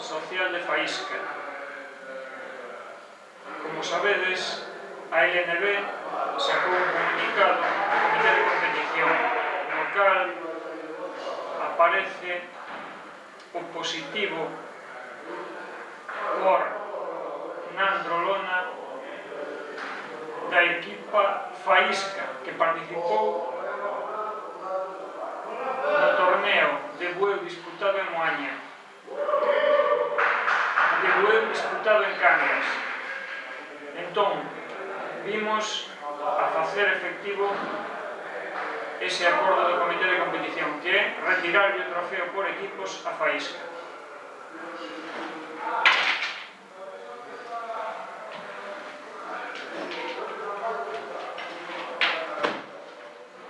Social de Faísca. Como sabedes, a LNB sacou un comunicado do Comité de Competición, no cal aparece o positivo por Nandro Lona da equipa Faísca, que participou no torneo de bueu disputado en Moaña, de bueu disputado en Cangas. Entón, vimos a facer efectivo ese acordo do Comité de Competición, que é retirarlle o trofeo por equipos a Faísca.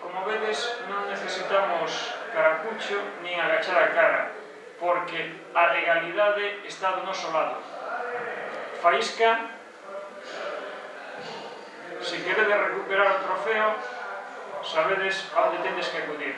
Como vedes, non necesitamos caracucho nin agachar a cara, porque a legalidade está do noso lado. Faísca, se queredes recuperar o trofeo, sabedes a onde tendes que acudir.